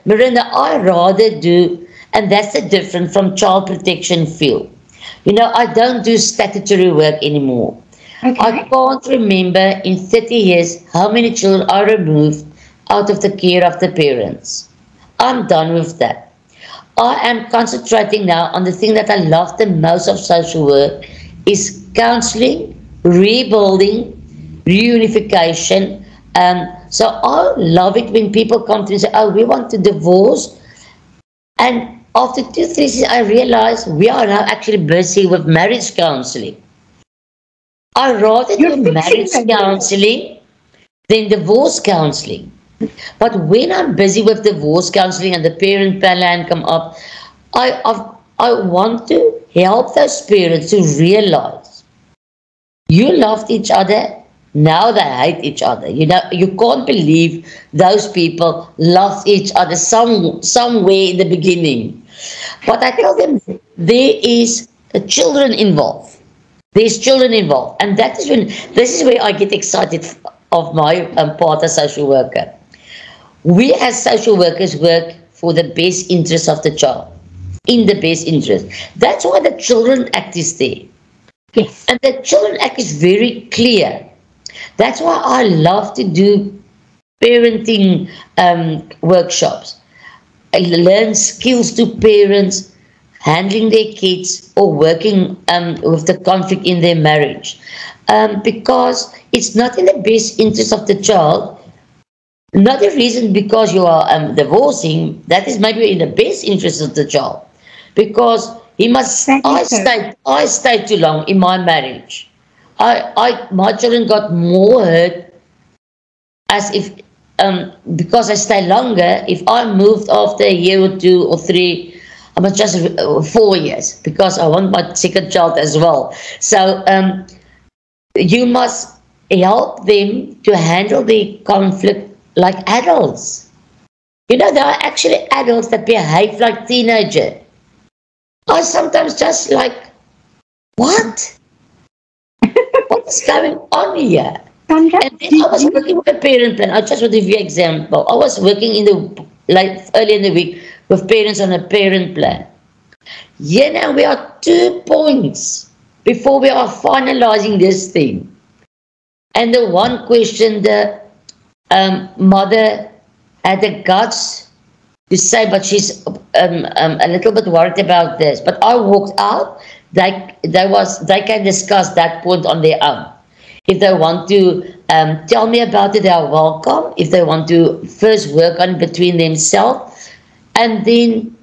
Miranda, I rather do, and that's the difference from child protection field. I don't do statutory work anymore. Okay. I can't remember in 30 years how many children I removed out of the care of the parents. I'm done with that. I am concentrating now on the thing that I love the most of social work is counseling, rebuilding, reunification. So I love it when people come to me and say, oh, we want to divorce. And after 2, 3 years, I realize we are now actually busy with marriage counseling. I rather do marriage counseling than divorce counseling. But when I'm busy with divorce counseling and the parent plan come up, I want to help those parents to realize you loved each other, now they hate each other. You can't believe those people loved each other somewhere in the beginning. But I tell them there is children involved. There's children involved, and this is where I get excited of my part as social worker. We as social workers work for the best interest of the child, in the best interest. That's why the Children Act is there. Yes. And the Children Act is very clear. That's why I love to do parenting workshops. I learn skills to parents handling their kids or working with the conflict in their marriage. Because it's not in the best interest of the child. Not a reason because you are divorcing, that is maybe in the best interest of the child. Because he must, I stayed too long in my marriage. My children got more hurt as if, because I stayed longer. If I moved after a year or 2 or 3, I must just 4 years because I want my second child as well. So you must help them to handle the conflict like adults. There are actually adults that behave like teenagers. I sometimes just like, what? What's going on here? And then I was working with a parent plan. I just want to give you an example. I was working early in the week with parents on a parent plan. Now we are 2 points before we are finalizing this thing. And the one question the mother had the guts to say, but she's a little bit worried about this. But I walked out. They can discuss that point on their own. If they want to tell me about it, they are welcome. If they want to first work on between themselves, and then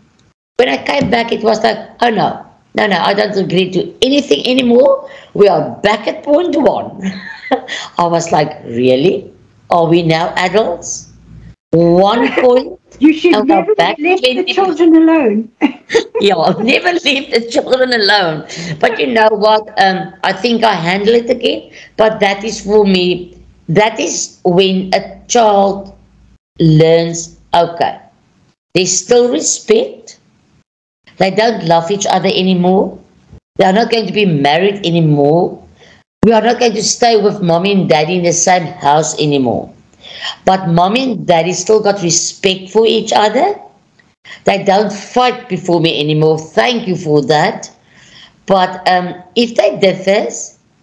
when I came back, it was like, oh no, I don't agree to anything anymore. We are back at point 1. I was like, really? Are we now adults? 1 point. You should never leave the children alone. Yeah, I've never leave the children alone. But you know what? I think I handle it again. But that is for me. That is when a child learns, okay, there's still respect. They don't love each other anymore. They are not going to be married anymore. We are not going to stay with mommy and daddy in the same house anymore. But mommy and daddy still got respect for each other. They don't fight before me anymore. Thank you for that. But if they differ,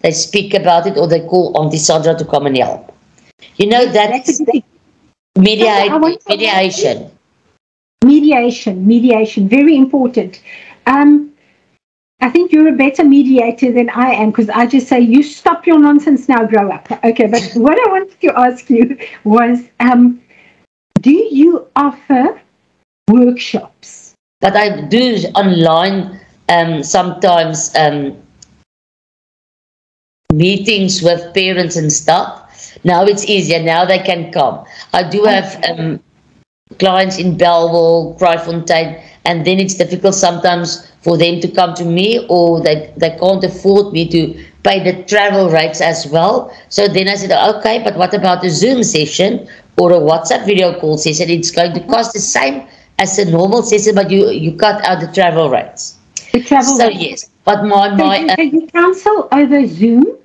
they speak about it or they call Auntie Sandra to come and help. That's mediation. Mediation, very important. I think you're a better mediator than I am because I just say, you stop your nonsense now, grow up. Okay, but what I wanted to ask you was, do you offer workshops? But I do online sometimes meetings with parents and stuff. Now it's easier. Now they can come. I do have clients in Bellville, Kraaifontein, and then it's difficult sometimes for them to come to me, or they can't afford me to pay the travel rates as well. So then I said, okay, but what about a Zoom session or a WhatsApp video call session? It's going to cost the same as a normal session, but you cut out the travel rates. Yes, but can you counsel over Zoom?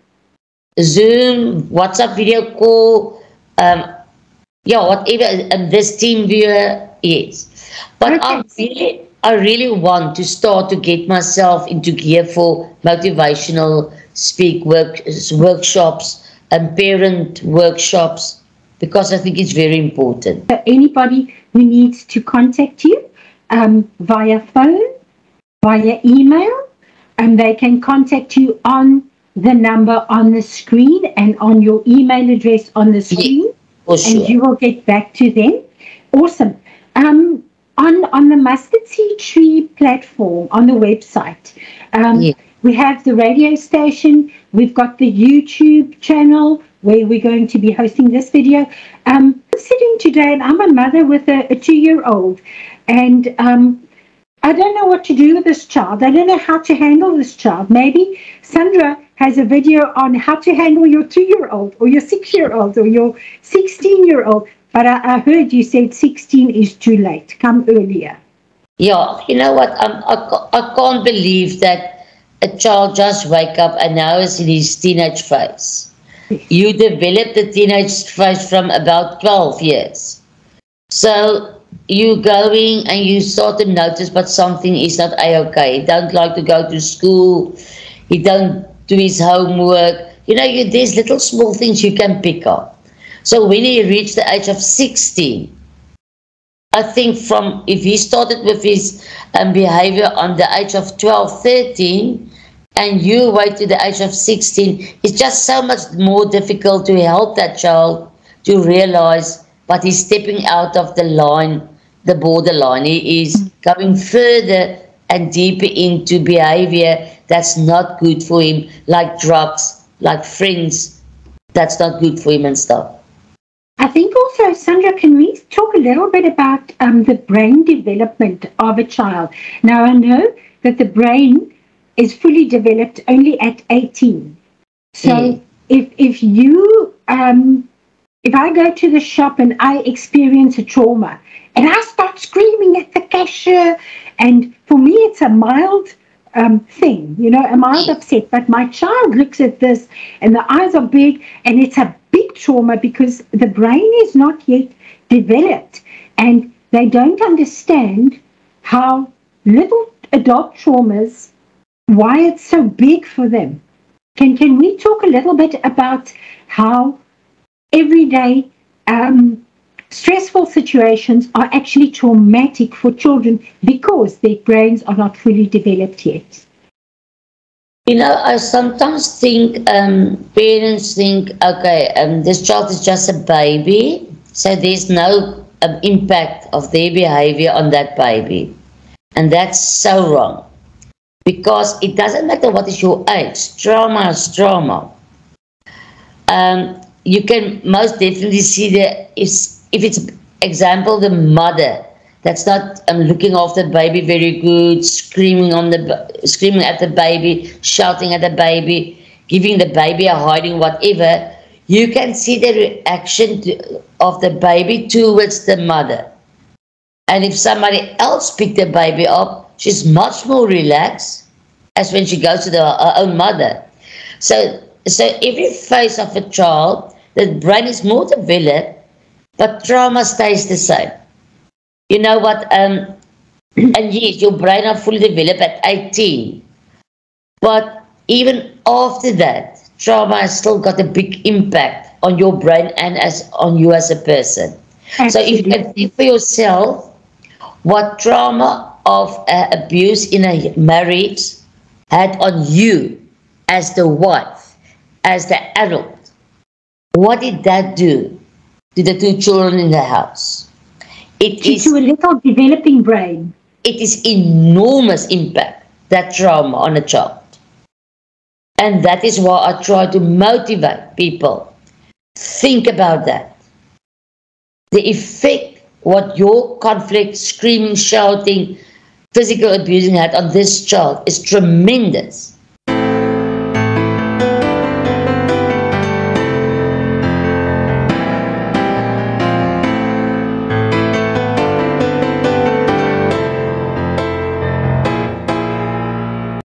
WhatsApp video call. yeah, whatever this team viewer is. But Okay. I really want to start to get myself into gear for motivational workshops and parent workshops because I think it's very important. Anybody who needs to contact you via phone, via email, and they can contact you on the number on the screen and on your email address on the Yeah, screen, for and sure. you will get back to them. Awesome. On the Mustard Seed Tree platform on the website, Yeah, we have the radio station. We've got the YouTube channel where we're going to be hosting this video. I'm sitting today, and I'm a mother with a 2-year-old, and I don't know what to do with this child. I don't know how to handle this child. Maybe Sandra has a video on how to handle your 2-year-old or your 6-year-old or your 16-year-old. But I heard you said 16 is too late. Come earlier. yeah. You know what? I can't believe that a child just wake up and now is in his teenage phase. You develop the teenage phase from about 12 years. So you going and you start to notice, but something is not okay. He don't like to go to school. He don't do his homework. You know, there's little small things you can pick up. So when he reached the age of 16, I think from if he started with his behavior on the age of 12, 13, and you wait to the age of 16, it's just so much more difficult to help that child to realize, but he's stepping out of the line, the borderline. He is going further and deeper into behavior that's not good for him, like drugs, like friends, that's not good for him and stuff. I think also, Sandra, can we talk a little bit about the brain development of a child? Now, I know that the brain is fully developed only at 18. Yeah. So if you if I go to the shop and I experience a trauma and I start screaming at the cashier, and for me it's a mild thing, a mild upset, but my child looks at this and the eyes are big and it's a big trauma because the brain is not yet developed and they don't understand how little adult traumas, why it's so big for them. Can we talk a little bit about how everyday stressful situations are actually traumatic for children because their brains are not fully developed yet? You know, I sometimes think parents think, okay, this child is just a baby, so there's no impact of their behavior on that baby. And that's so wrong. Because it doesn't matter what is your age, trauma is trauma. You can most definitely see that if it's example the mother that's not looking after the baby very good, screaming at the baby, shouting at the baby, giving the baby a hiding, whatever, you can see the reaction of the baby towards the mother. And if somebody else picked the baby up, she's much more relaxed as when she goes to her own mother. So every phase of a child, the brain is more developed, but trauma stays the same. You know what? And yes, your brain are fully developed at 18, but even after that, trauma has still got a big impact on your brain and on you as a person. Absolutely. So if you can think for yourself what trauma of abuse in a marriage had on you as the wife, as the adult, what did that do to the two children in the house? To a little developing brain. It is enormous impact, that trauma on a child. And that is why I try to motivate people. Think about that. The effect what your conflict, screaming, shouting, physical abusing had on this child is tremendous.